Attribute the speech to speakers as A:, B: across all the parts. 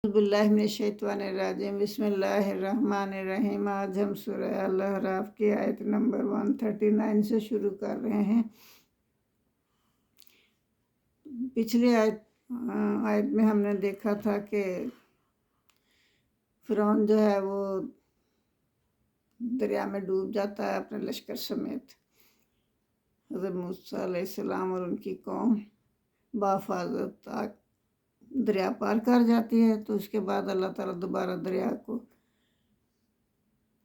A: باللہ من الشیطان الرجیم بسم اللہ الرحمن الرحیم۔ آج ہم سورہ الاعراف کی آیت نمبر 139 سے شروع کر رہے ہیں۔ پچھلی آیت میں ہم نے دیکھا تھا کہ فرعون جو ہے وہ دریا میں ڈوب جاتا ہے اپنے لشکر سمیت۔ حضرت موسیٰ علیہ السلام اور ان کی قوم بحفاظت دریا پار کر جاتی ہے، تو اس کے بعد اللہ تعالیٰ دوبارہ دریا کو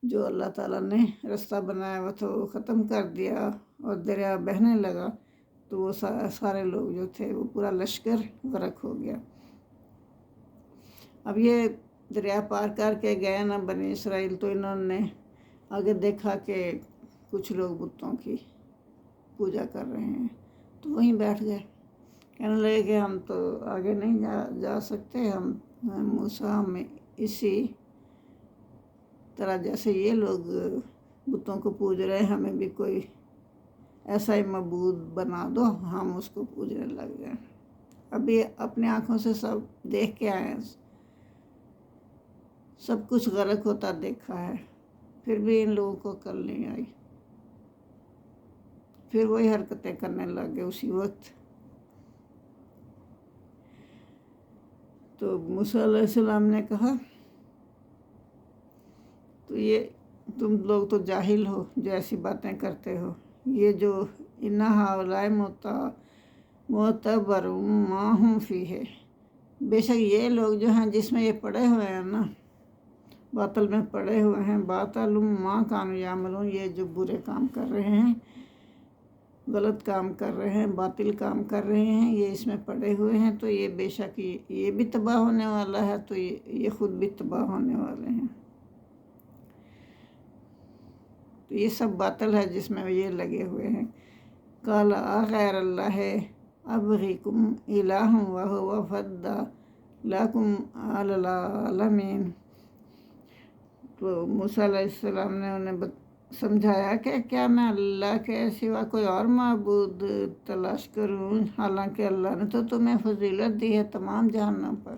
A: جو اللہ تعالیٰ نے راستہ بنایا ہوا تھا وہ ختم کر دیا اور دریا بہنے لگا، تو وہ سارے لوگ جو تھے وہ پورا لشکر غرق ہو گیا۔ اب یہ دریا پار کر کے گئے نا بنی اسرائیل، تو انہوں نے آگے دیکھا کہ کچھ لوگ بتوں کی پوجا کر رہے ہیں، تو وہیں بیٹھ گئے۔ کہنے لگے کہ ہم تو آگے نہیں جا سکتے، ہم موسیٰ ہمیں اسی طرح جیسے یہ لوگ بتوں کو پوج رہے ہیں، ہمیں بھی کوئی ایسا ہی معبود بنا دو، ہم اس کو پوجنے لگ گئے۔ ابھی اپنے آنکھوں سے سب دیکھ کے آئے ہیں، سب کچھ غرق ہوتا دیکھا ہے، پھر بھی ان لوگوں کو عقل نہیں آئی، پھر وہی حرکتیں کرنے لگ گئے اسی وقت۔ تو موسیٰ علیہ السلام نے کہا تو یہ تم لوگ تو جاہل ہو جو ایسی باتیں کرتے ہو، یہ جو اِنَّ ہَؤُلَاءِ مُتَبَّرٌ مَا هُمْ فِیہِ، بے شک یہ لوگ جو ہیں جس میں یہ پڑے ہوئے ہیں نا، باطل میں پڑے ہوئے ہیں، باطل ما کانوا یعملون، یہ جو برے کام کر رہے ہیں، غلط کام کر رہے ہیں، باطل کام کر رہے ہیں، یہ اس میں پڑے ہوئے ہیں، تو یہ بے شک یہ بھی تباہ ہونے والا ہے، تو یہ خود بھی تباہ ہونے والے ہیں۔ تو یہ سب باطل ہے جس میں یہ لگے ہوئے ہیں۔ قال اغیر اللہ ابغیکم الہ وہو فضلکم علی العالمین۔ تو موسیٰ علیہ السلام نے انہیں سمجھایا کہ کیا میں اللہ کے سوا کوئی اور معبود تلاش کروں، حالانکہ اللہ نے تو تمہیں فضیلت دی ہے تمام جہانوں پر،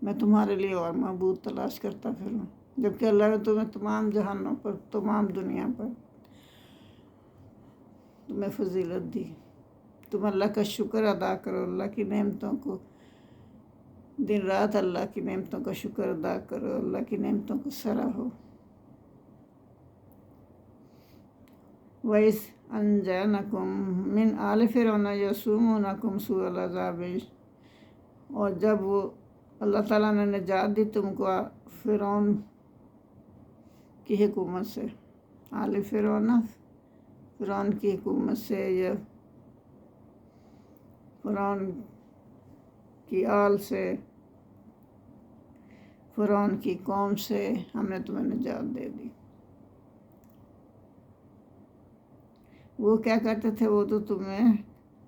A: میں تمہارے لیے اور معبود تلاش کرتا پھروں، جبکہ اللہ نے تمہیں تمام جہانوں پر، تمام دنیا پر تمہیں فضیلت دی۔ تم اللہ کا شکر ادا کرو، اللہ کی نعمتوں کو دن رات اللہ کی نعمتوں کا شکر ادا کرو، اللہ کی نعمتوں کو سراہو۔ وَإِذْ أَنْجَيْنَاكُمْ مِنْ آلِ فِرْعَوْنَ يَسُومُونَكُمْ سُوءَ الْعَذَابِ، اور جب وہ اللہ تعالیٰ نے نجات دی تم کو فرعون کی حکومت سے، آل فرعون کی حکومت سے، یا فرعون کی آل سے، فرعون کی قوم سے ہم نے تمہیں نجات دے دی۔ وہ کیا کرتے تھے؟ وہ تو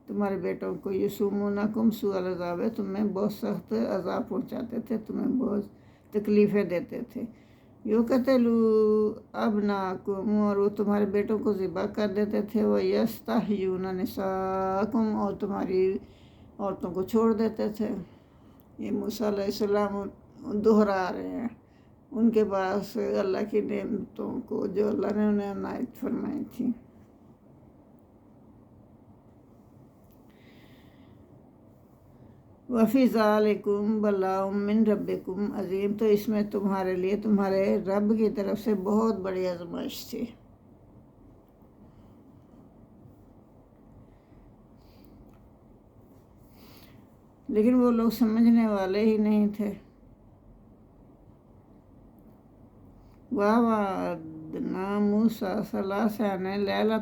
A: تمہارے بیٹوں کو یسومونکم سوء العذاب، تمہیں بہت سخت عذاب پہنچاتے تھے، تمہیں بہت تکلیفیں دیتے تھے۔ یقتلوا ابناءکم، اور وہ تمہارے بیٹوں کو ذبح کر دیتے تھے، ویستحیون نساءکم، اور تمہاری عورتوں کو چھوڑ دیتے تھے۔ یہ موسیٰ علیہ السلام دہرا رہے ہیں ان کے پاس اللہ کی نعمتوں کو جو اللہ نے انہیں عنایت فرمائی تھی۔ وَفِي ذَلِكُمْ بَلَاءٌ مِّن رَبِّكُمْ عظیم، تو اس میں تمہارے لیے تمہارے رب کی طرف سے بہت بڑی آزمائش تھی۔ لیکن وہ لوگ سمجھنے والے ہی نہیں تھے۔ وَوَعَدْنَا مُوسَىٰ 30 لَيْلَةً،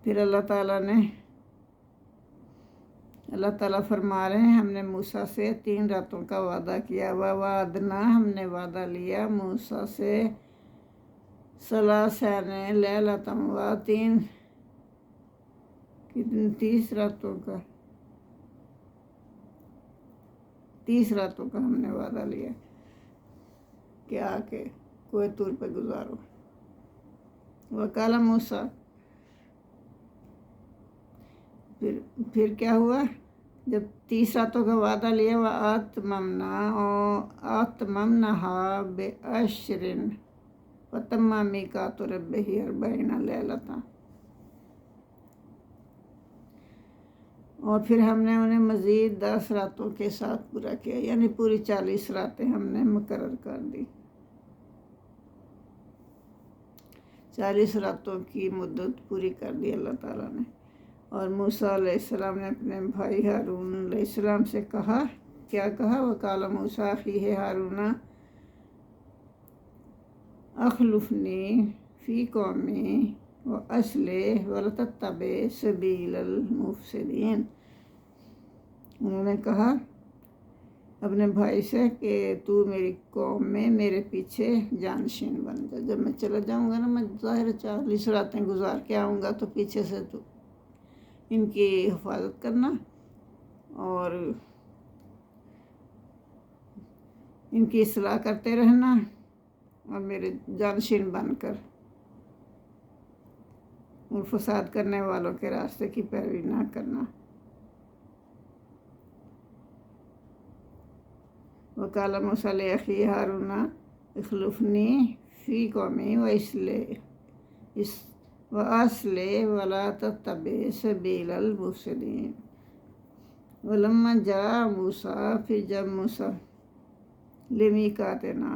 A: پھر اللہ تعالیٰ فرما رہے ہیں ہم نے موسیٰ سے 3 راتوں کا وعدہ کیا۔ وَوَعَدْنَا، ہم نے وعدہ لیا موسیٰ سے 30 لَيْلَةً، 30 راتوں کا، 30 راتوں کا ہم نے وعدہ لیا کہ آ کے کوہ طور پہ گزارو۔ وَقَالَ موسیٰ، پھر کیا ہوا، جب 30 راتوں کا وعدہ لیا، وہ آتممنہا بعشر وتم میقات ربہ 40 لیلۃ، اور پھر ہم نے انہیں مزید 10 راتوں کے ساتھ پورا کیا، یعنی پوری 40 راتیں ہم نے مقرر کر دی۔ 40 راتوں کی مدت پوری کر دی اللہ تعالیٰ نے۔ اور موسیٰ علیہ السلام نے اپنے بھائی ہارون علیہ السلام سے کہا، کیا کہا، وقال موسیٰ اخیہ ہارون اخلفنی فی قومی واصلح ولا تتبع سبیل المفسدین۔ انہوں نے کہا اپنے بھائی سے کہ تو میری قوم میں میرے پیچھے جانشین بن جا، جب میں چلا جاؤں گا نا، میں ظاہر 40 راتیں گزار کے آؤں گا، تو پیچھے سے تو ان کی حفاظت کرنا اور ان کی اصلاح کرتے رہنا، اور میرے جانشین بن کر اور فساد کرنے والوں کے راستے کی پیروی نہ کرنا۔ وقال موسیٰ لأخیہ ہارون اخلفنی فی قومی واصلح ولا تتبع سبیل المفسدین۔ ولما جاء موسیٰ، پھر جب موسیٰ لمیقاتنا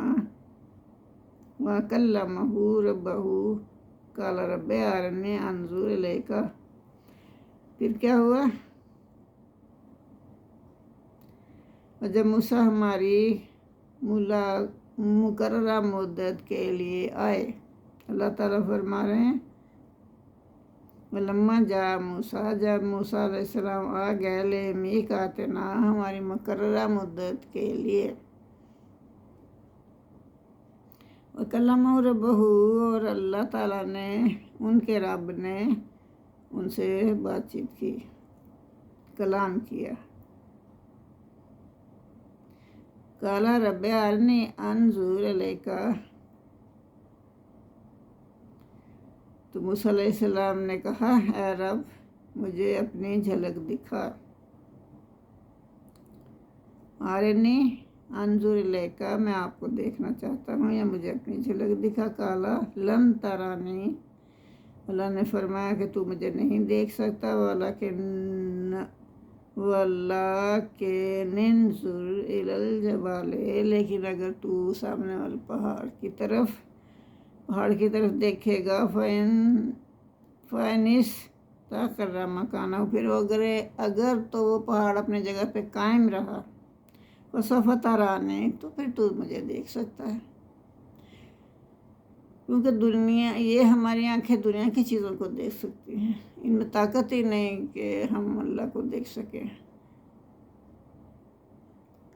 A: وکلمہ ربہ قال رب ارنی انظر الیک، پھر کیا ہوا، اور جب موسیٰ ہماری مقررہ مدت کے لیے آئے، اللہ تعالیٰ فرما رہے ہیں ولما جاء موسیٰ، جب موسیٰ علیہ السلام آ گئے، لمیقاتنا، ہماری مقررہ مدت کے لیے، وکلمہ ربہ، اور اللہ تعالیٰ نے، ان کے رب نے ان سے بات چیت کی، کلام کیا۔ قال رب ارنی انظر الیک، تو موسیٰ علیہ السلام نے کہا، اے رب مجھے اپنی جھلک دکھا۔ ارنی انظر الیک، میں آپ کو دیکھنا چاہتا ہوں، یا مجھے اپنی جھلک دکھا۔ قال لن ترانی، اللہ نے فرمایا کہ تو مجھے نہیں دیکھ سکتا، وَلَٰكِنِ انظُرْ إِلَى الْجَبَلِ، لیکن اگر تو سامنے والے پہاڑ کی طرف دیکھے گا، فَإِنِ اسْتَقَرَّ مَكَانَهُ، پھر اگر تو وہ پہاڑ اپنے جگہ پہ قائم رہا، فَسَوْفَ تَرَانِی، تو پھر تو مجھے دیکھ سکتا ہے۔ کیونکہ یہ ہماری آنکھیں دنیا کی چیزوں کو دیکھ سکتی ہیں، ان میں طاقت ہی نہیں کہ ہم اللہ کو دیکھ سکیں۔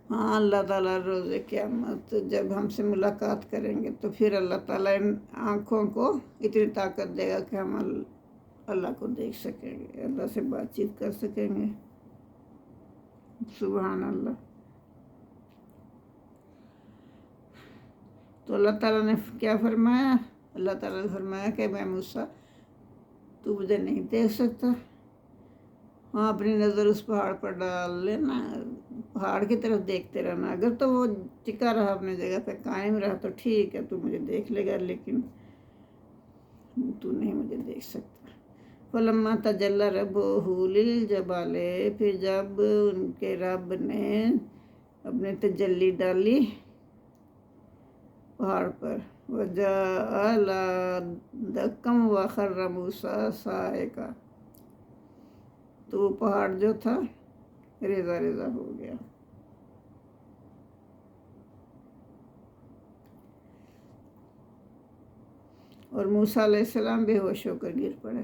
A: ہاں، اللہ تعالیٰ روز قیامت جب ہم سے ملاقات کریں گے، تو پھر اللہ تعالیٰ ان آنکھوں کو اتنی طاقت دے گا کہ ہم اللہ کو دیکھ سکیں گے، اللہ سے بات چیت کر سکیں گے۔ سبحان اللہ۔ تو اللہ تعالیٰ نے کیا فرمایا، اللہ تعالیٰ نے فرمایا کہ میں موسیٰ، تو مجھے نہیں دیکھ سکتا، ہاں اپنی نظر اس پہاڑ پر ڈال لینا، پہاڑ کی طرف دیکھتے رہنا، اگر تو وہ ٹکا رہا اپنے جگہ پہ قائم رہا تو ٹھیک ہے، تو مجھے دیکھ لے گا، لیکن تو نہیں مجھے دیکھ سکتا۔ فَلَمَّا تَجَلَّى رَبُّهُ لِلْجَبَلِ، پھر جب ان کے رب نے اپنے تجلی ڈالی پہاڑ پر، وَجَعَلَ دَكًّا وَخَرَّ مُوسَىٰ صَاعِقًا، تو وہ پہاڑ جو تھا ریزہ ریزہ ہو گیا۔ اور موسیٰ علیہ السلام بے ہوش ہو کر گر پڑے۔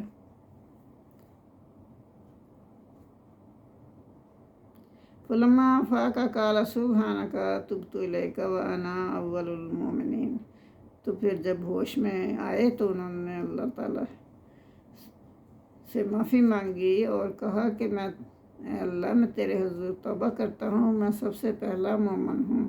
A: فَلَمَّا أَفَاقَ قَالَ سُبْحَانَكَ تُبْتُ إِلَيْكَ وَأَنَا أَوَّلُ الْمُؤْمِنِينَ، تو پھر جب ہوش میں آئے تو انہوں نے اللہ تعالیٰ سے معافی مانگی اور کہا کہ اے اللہ، میں تیرے حضور توبہ کرتا ہوں، میں سب سے پہلا مومن ہوں۔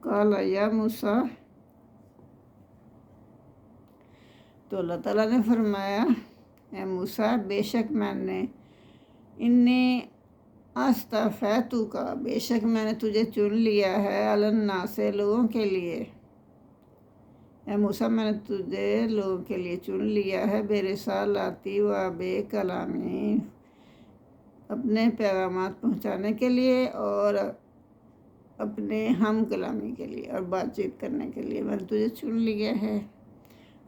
A: قال یا موسیٰ، تو اللہ تعالیٰ نے فرمایا اے موسیٰ، بے شک میں نے انی اصطفیتک، بے شک میں نے تجھے چن لیا ہے، علی الناس، لوگوں کے لیے، اے موسیٰ میں نے تجھے لوگوں کے لیے چن لیا ہے، برسالاتی و بے کلامی، اپنے پیغامات پہنچانے کے لیے اور اپنے ہم کلامی کے لیے اور بات چیت کرنے کے لیے میں نے تجھے چن لیا ہے۔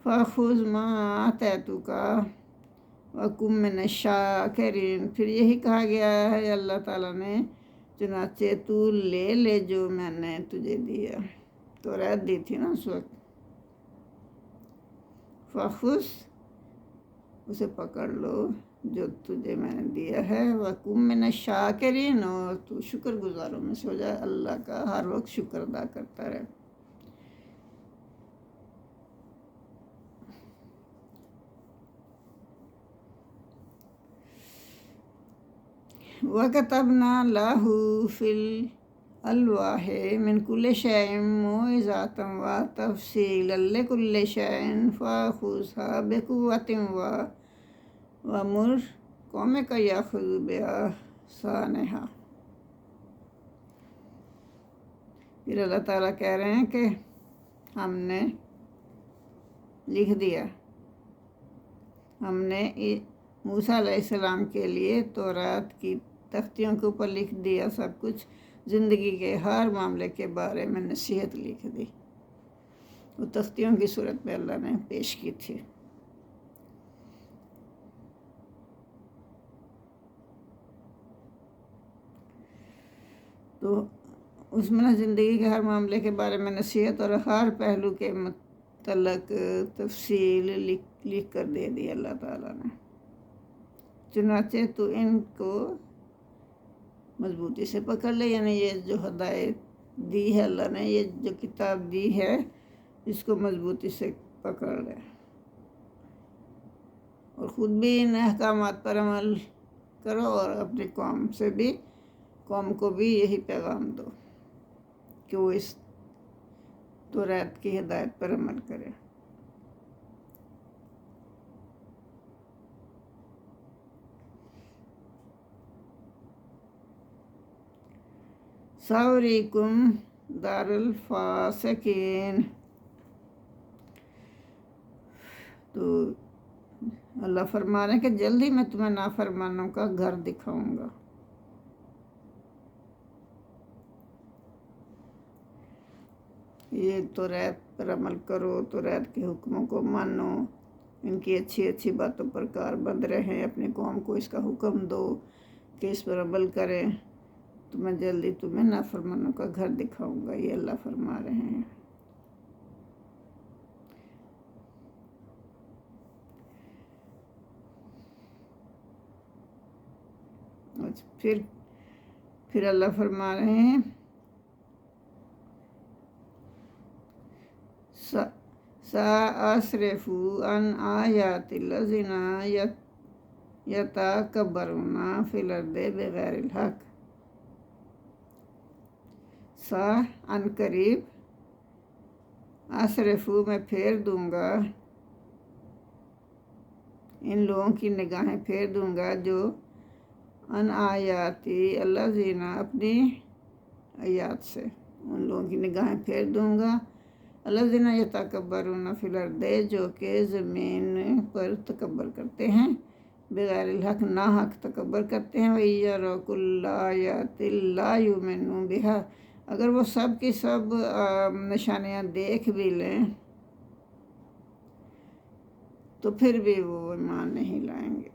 A: فَخُذْ مَا آتَيْتُکَ وَکُن مِّنَ الشَّاکِرِینَ، پھر یہی کہا گیا ہے اللہ تعالیٰ نے، چنانچہ تو لے جو میں نے تجھے دیا، تو ریت دی تھی نا اس وقت، فَخُذْ، اسے پکڑ لو جو تجھے میں نے دیا ہے، وَکُن مِّنَ الشَّاکِرِینَ، اور تو شکر گزاروں میں سے ہو جائے، اللہ کا ہر وقت شکر ادا کرتا رہے۔ وَكَتَبْنَا لَهُ فِي الْأَلْوَاحِ مِنْ كُلِّ شَيْءٍ مَوْعِظَةً وَتَفْصِيلًا لِكُلِّ شَيْءٍ فَخُذْهَا بِقُوَّةٍ وَأْمُرْ قَوْمَكَ يَأْخُذُوا بِأَحْسَنِهَا۔ پھر اللہ تعالیٰ کہہ رہے ہیں کہ ہم نے لکھ دیا، ہم نے موسیٰ علیہ السلام کے لیے تورات کی تختیوں کے اوپر لکھ دیا سب کچھ، زندگی کے ہر معاملے کے بارے میں نصیحت لکھ دی، وہ تختیوں کی صورت میں اللہ نے پیش کی تھی۔ تو اس میں نا زندگی کے ہر معاملے کے بارے میں نصیحت اور ہر پہلو کے متعلق تفصیل لکھ کر دے دی اللہ تعالیٰ نے۔ چنانچہ تو ان کو مضبوطی سے پکڑ لے، یعنی یہ جو ہدایت دی ہے اللہ نے، یہ جو کتاب دی ہے، اس کو مضبوطی سے پکڑ لے اور خود بھی ان احکامات پر عمل کرو اور اپنی قوم کو بھی یہی پیغام دو کہ وہ اس تورات کی ہدایت پر عمل کرے۔ سَأُرِيكُمْ دَارَ الْفَاسِقِينَ، تو اللہ فرما رہے ہیں کہ جلدی میں تمہیں نافرمانوں کا گھر دکھاؤں گا۔ یہ تورات پر عمل کرو، تورات کے حکموں کو مانو، ان کی اچھی اچھی باتوں پر کاربند رہیں، اپنی قوم کو اس کا حکم دو کہ اس پر عمل کریں، تو میں جلدی تمہیں نافرمانوں کا گھر دکھاؤں گا، یہ اللہ فرما رہے ہیں۔ پھر اللہ فرما رہے ہیں سَأَصْرِفُ عَنْ آيَاتِ الَّذِينَ يَتَكَبَّرُونَ فِي الْأَرْضِ بِغَيْرِ الْحَقِّ، عن قریب، اصرفو میں پھیر دوں گا، ان لوگوں کی نگاہیں پھیر دوں گا جو ان آیاتی الذین، اپنی آیات سے ان لوگوں کی نگاہیں پھیر دوں گا، الذین یتکبرون فی الارض، جو کہ زمین پر تکبر کرتے ہیں، بغیر الحق، نا حق تکبر کرتے ہیں، وَإِن كُلَّ آیَاتٍ لَا یُؤْمِنُونَ بِہَا، اگر وہ سب کی سب نشانیاں دیکھ بھی لیں تو پھر بھی وہ ایمان نہیں لائیں گے۔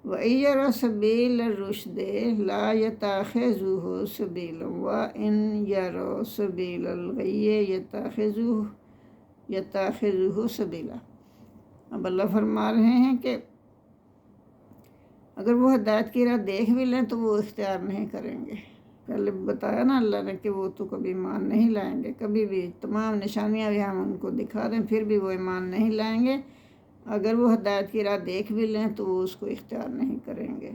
A: وَإِن يَرَوْا سَبِيلَ الرُّشْدِ لَا يَتَّخِذُوهُ سَبِيلًا وَإِن يَرَوْا سَبِيلَ الْغَيِّ يَتَّخِذُوهُ سَبِيلًا۔ اب اللہ فرما رہے ہیں کہ اگر وہ ہدایت کی راہ دیکھ بھی لیں تو وہ اختیار نہیں کریں گے۔ پہلے بتایا نا اللہ نے کہ وہ تو کبھی ایمان نہیں لائیں گے، کبھی بھی، تمام نشانیاں بھی ہم ان کو دکھا دیں پھر بھی وہ ایمان نہیں لائیں گے۔ اگر وہ ہدایت کی راہ دیکھ بھی لیں تو وہ اس کو اختیار نہیں کریں گے۔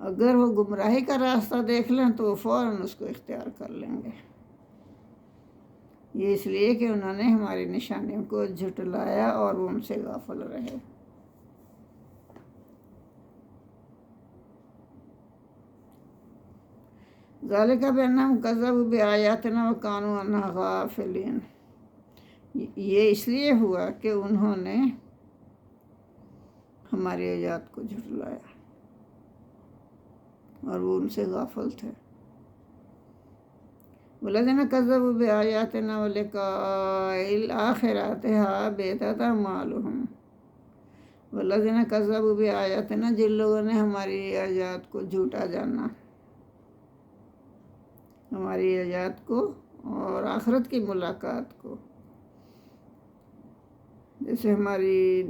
A: اگر وہ گمراہی کا راستہ دیکھ لیں تو وہ فوراً اس کو اختیار کر لیں گے۔ یہ اس لیے کہ انہوں نے ہماری نشانیوں کو جھٹلایا اور وہ ان سے غافل رہے۔ ذالک بأنہم کذبوا بآیاتنا وکانوا عنہا غافلین۔ یہ اس لیے ہوا کہ انہوں نے ہماری آیات کو جھٹلایا اور وہ ان سے غافل تھے۔ والذین کذبوا بآیاتنا ولقاء الآخرۃ حبطت اعمالہم۔ والذین کذبوا بآیاتنا، جن لوگوں نے ہماری آیات کو جھوٹا جانا، ہماری آیات کو اور آخرت کی ملاقات کو، جیسے ہماری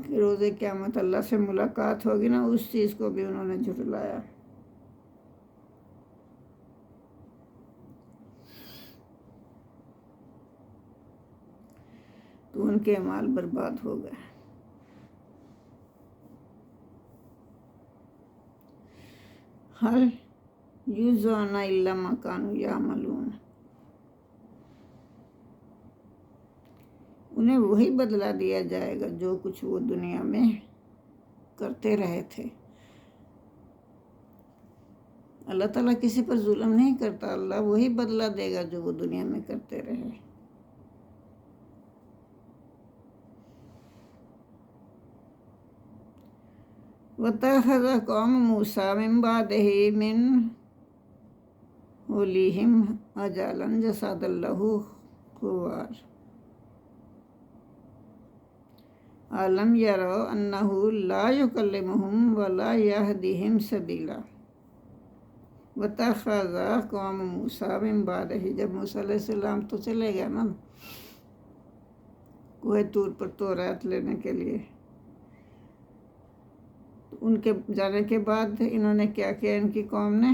A: روز قیامت اللہ سے ملاقات ہوگی نا، اس چیز کو بھی انہوں نے جھٹلایا۔ تو ان کے اعمال برباد ہو گئے۔ هل یجزون الا ما کانوا یعملون۔ انہیں وہی بدلہ دیا جائے گا جو کچھ وہ دنیا میں کرتے رہے تھے۔ اللہ تعالیٰ کسی پر ظلم نہیں کرتا، اللہ وہی بدلہ دے گا جو وہ دنیا میں کرتے رہے۔ وَاتَّخَذَ قَوْمُ مُوسَىٰ مِن بَعْدِهِ مِنْ حُلِيهِمْ عِجْلًا جَسَدًا لَهُ خُوَارٌ أَلَمْ يَرَوْا أَنَّهُ لَا يُكَلِّمُهُمْ وَلَا يَهْدِيهِمْ سَبِيلًا۔ وَاتَّخَذَ قَوْمُ مُوسَىٰ مِن بَعْدِهِ، جب موسیٰ علیہ السلام تو چلے گئے نا کوہ طور پر تورات لینے کے لیے، ان کے جانے کے بعد انہوں نے کیا کیا؟ ان کی قوم نے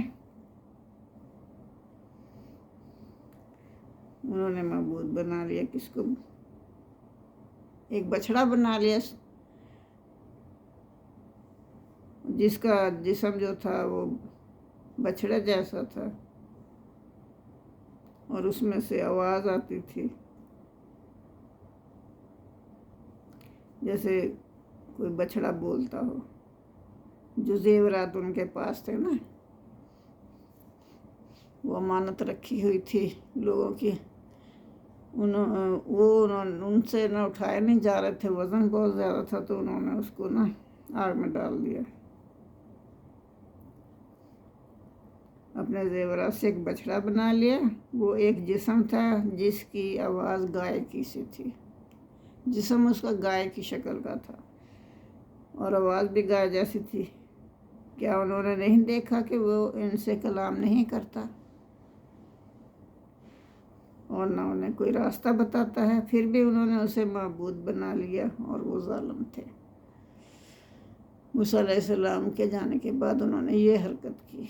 A: انہوں نے معبود بنا لیا، کس کو؟ ایک بچڑا بنا لیا، جس کا جسم جو تھا وہ بچڑے جیسا تھا اور اس میں سے آواز آتی تھی جیسے کوئی بچڑا بولتا ہو۔ جو زیورات ان کے پاس تھے نا، وہ امانت رکھی ہوئی تھی لوگوں کی، ان سے نہ اٹھائے نہیں جا رہے تھے، وزن بہت زیادہ تھا، تو انہوں نے اس کو نا آگ میں ڈال دیا۔ اپنے زیورات سے ایک بچڑا بنا لیا، وہ ایک جسم تھا جس کی آواز گائے کی سی تھی، جسم اس کا گائے کی شکل کا تھا اور آواز بھی گائے جیسی تھی۔ کیا انہوں نے نہیں دیکھا کہ وہ ان سے کلام نہیں کرتا اور نہ انہیں کوئی راستہ بتاتا ہے؟ پھر بھی انہوں نے اسے معبود بنا لیا اور وہ ظالم تھے۔ موسیٰ علیہ السلام کے جانے کے بعد انہوں نے یہ حرکت کی۔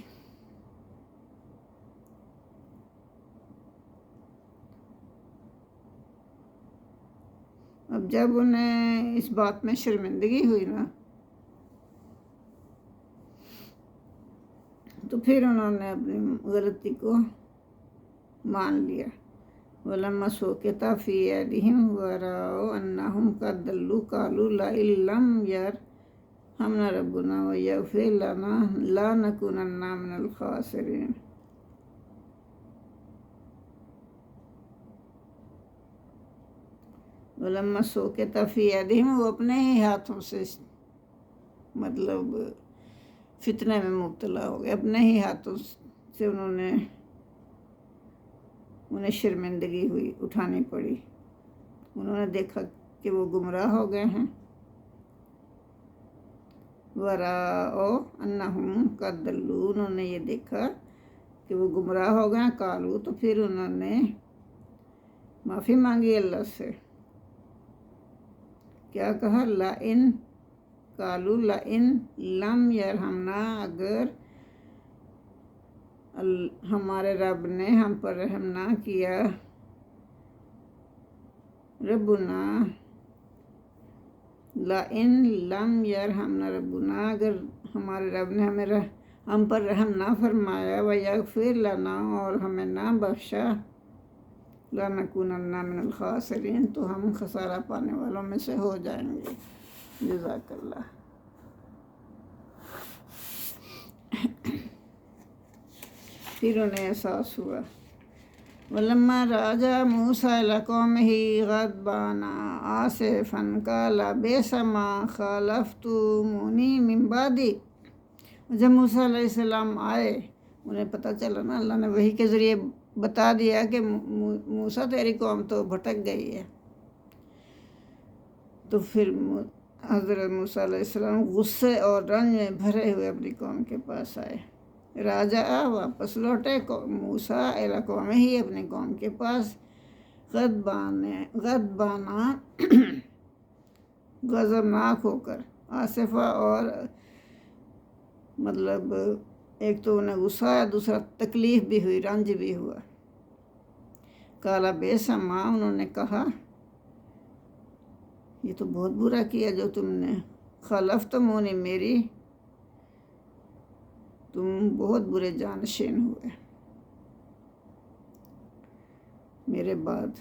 A: اب جب انہیں اس بات میں شرمندگی ہوئی نا، تو پھر انہوں نے اپنی غلطی کو مان لیا۔ وَلَمَّا سُقِطَ فِي أَيْدِيهِمْ وَرَأَوْا أَنَّهُمْ قَدْ ضَلُّوا قَالُوا لَئِن لَّمْ يَرْحَمْنَا رَبُّنَا وَيَغْفِرْ لَنَا لَنَكُونَنَّ مِنَ الْخَاسِرِينَ۔ وَلَمَّا سُقِطَ فِي أَيْدِيهِمْ، وہ اپنے ہی ہاتھوں سے مطلب فتنے میں مبتلا ہو گئے، اپنے ہی ہاتھوں سے انہیں شرمندگی ہوئی، اٹھانی پڑی۔ انہوں نے دیکھا کہ وہ گمراہ ہو گئے ہیں۔ وَرَأَوْا أَنَّهُمْ قَدْ ضَلُّوا، انہوں نے یہ دیکھا کہ وہ گمراہ ہو گئے ہیں۔ قالوا، تو پھر انہوں نے معافی مانگی اللہ سے۔ کیا کہا؟ قالوا لَئِن لَّمْ يَرْحَمْنَا، اگر ہمارے رب نے ہم پر رحم نہ کیا، ربنا لَإِن لَم یرحمنا ربنا، اگر ہمارے رب نے ہم پر رحم نہ فرمایا، وَیَغْفِرْ لَنَا، اور ہمیں نہ بخشا، لَنَكُونَنَّ مِنَ الْخَاسِرِينَ، تو ہم خسارہ پانے والوں میں سے ہو جائیں گے۔ جزاک اللہ۔ پھر انہیں احساس ہوا، وَلَمَّا رَجَعَ مُوسَىٰ إِلَىٰ قَوْمِهِ غَضْبَانَ آسِفًا قَالَ بِئْسَ مَا خَلَفْتُمُونِی مِن بَعْدِی۔ جب موسیٰ علیہ السلام آئے، انہیں پتہ چلا نا، اللہ نے وحی کے ذریعے بتا دیا کہ موسیٰ تیری قوم تو بھٹک گئی ہے۔ تو پھر حضرت موسیٰ علیہ السلام غصے اور رنج میں بھرے ہوئے اپنی قوم کے پاس آئے۔ راجع، واپس لوٹے، موسیٰ الی قومہ، ہی اپنی قوم کے پاس، غضبانہ غضبناک ہو کر، آصفہ، اور مطلب ایک تو انہیں غصہ آیا، دوسرا تکلیف بھی ہوئی، رنج بھی ہوا۔ قال بئس ما، انہوں نے کہا یہ تو بہت برا کیا جو تم نے، خلفتمونی، میری تم بہت برے جانشین ہوئے میرے بعد۔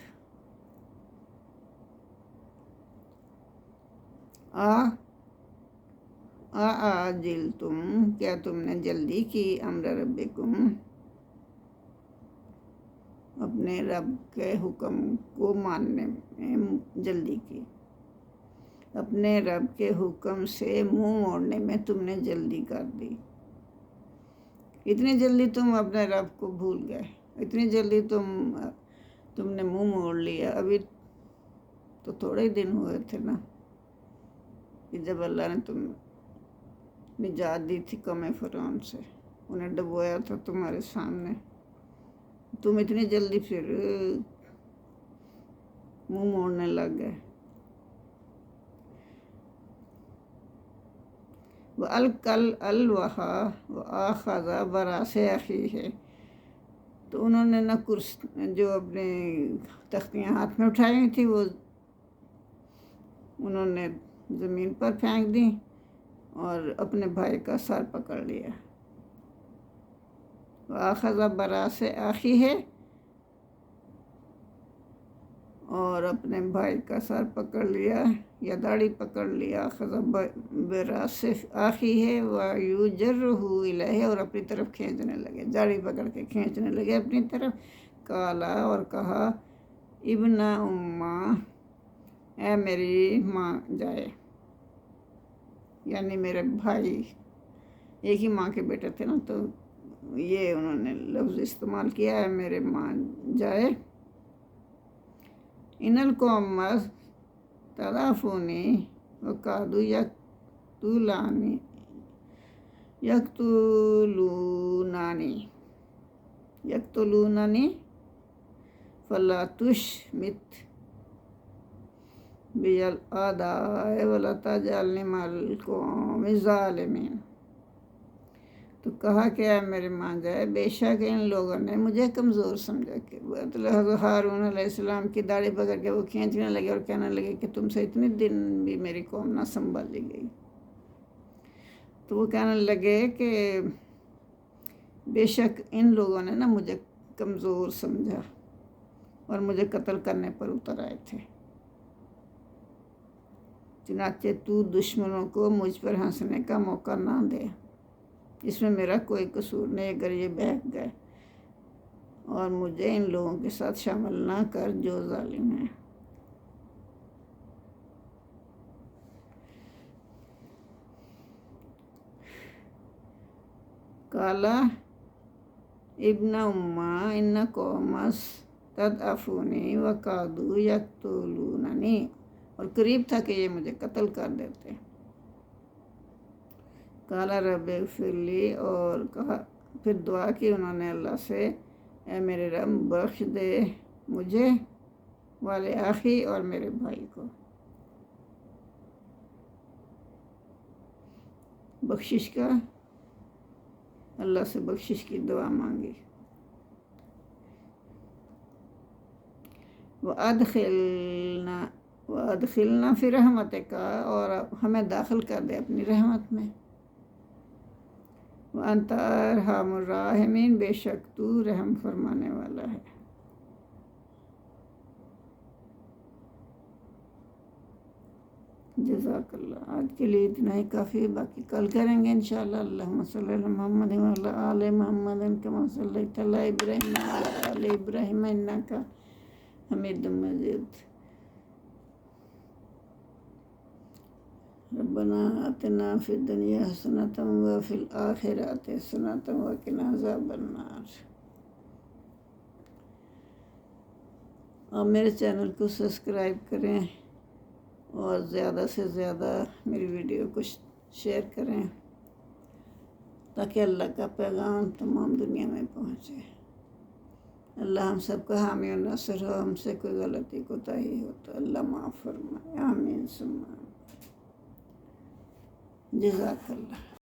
A: آجلتم، کیا تم نے جلدی کی، امر ربکم، اپنے رب کے حکم کو ماننے میں جلدی کی، اپنے رب کے حکم سے منہ موڑنے میں تم نے جلدی کر دی۔ اتنی جلدی تم اپنے رب کو بھول گئے، اتنی جلدی تم نے منہ موڑ لیا۔ ابھی تو تھوڑے ہی دن ہوئے تھے نا کہ جب اللہ نے تم نجات دی تھی قوم فرعون سے، انہیں ڈبویا تھا تمہارے سامنے، تم اتنی جلدی پھر منہ موڑنے لگ گئے۔ وَأَلْقَى الْأَلْوَاحَ وَأَخَذَ بِرَأْسِ أَخِيهِ، تو انہوں نے نہ جو اپنے تختیاں ہاتھ میں اٹھائی تھی وہ انہوں نے زمین پر پھینک دی اور اپنے بھائی کا سر پکڑ لیا۔ وَأَخَذَ بِرَأْسِ أَخِيهِ، اور اپنے بھائی کا سر پکڑ لیا یا داڑھی پکڑ لیا، أَخَذَ بِرَأْسِ أَخِيهِ وَيُجَرُّهُ إِلَيْهِ، اور اپنی طرف کھینچنے لگے، داڑھی پکڑ کے کھینچنے لگے اپنی طرف۔ کالا، اور کہا، ابن امّا، اے میری ماں جائے، یعنی میرے بھائی ایک ہی ماں کے بیٹے تھے نا، تو یہ انہوں نے لفظ استعمال کیا ہے، میرے ماں جائے۔ ان القوم استضعفونی وکادوا یقتلوننی فلا تشمت بی الاعداء ولا تجعلنی مع القوم الظالمین۔ تو کہا کہ اے میرے ماں جائے، بے شک ان لوگوں نے مجھے کمزور سمجھا، کہ حضرت ہارون علیہ السلام کی داڑھی پکڑ کے وہ کھینچنے لگے اور کہنے لگے کہ تم سے اتنی دن بھی میری قوم نہ سنبھالی گئی۔ تو وہ کہنے لگے کہ بے شک ان لوگوں نے نا مجھے کمزور سمجھا اور مجھے قتل کرنے پر اتر آئے تھے، چنانچہ تو دشمنوں کو مجھ پر ہنسنے کا موقع نہ دے، اس میں میرا کوئی قصور نہیں اگر یہ بہک گئے، اور مجھے ان لوگوں کے ساتھ شامل نہ کر جو ظالم ہیں۔ کالا ابن امّا ان قوم استضعفونی وکادوا یقتلوننی، اور قریب تھا کہ یہ مجھے قتل کر دیتے۔ کالا رب اغفر لی، اور کہا، پھر دعا کی انہوں نے اللہ سے، اے میرے رب بخش دے مجھے، والے آخی، اور میرے بھائی کو۔ بخشش کا، اللہ سے بخشش کی دعا مانگی۔ وَأَدْخِلْنَا وَأَدْخِلْنَا فِي رَحْمَتِكَ، اور ہمیں داخل کر دے اپنی رحمت میں۔ وَأَنْتَ أَرْحَمُ الرَّاحِمِينَ، بے شک تو رحم فرمانے والا ہے۔ جزاک اللہ۔ آج کے لیے اتنا ہی کافی ہے، باقی کل کریں گے انشاءاللہ۔ اللہم صلی علی محمد وعلی آل محمد کما صلیت علی ابراہیم وعلی آل ابراہیم انک حمید مجید۔ ربنا آتنا فی الدنیا حسنۃ وفی الآخرۃ حسنۃ وقنا عذاب النار۔ اور میرے چینل کو سبسکرائب کریں اور زیادہ سے زیادہ میری ویڈیو کو شیئر کریں تاکہ اللہ کا پیغام تمام دنیا میں پہنچے۔ اللہ ہم سب کا حامی و ناصر ہو، ہم سے کوئی غلطی کوتاہی ہو تو اللہ معاف فرمائے، آمین ثم آمین۔ جزاک اللہ۔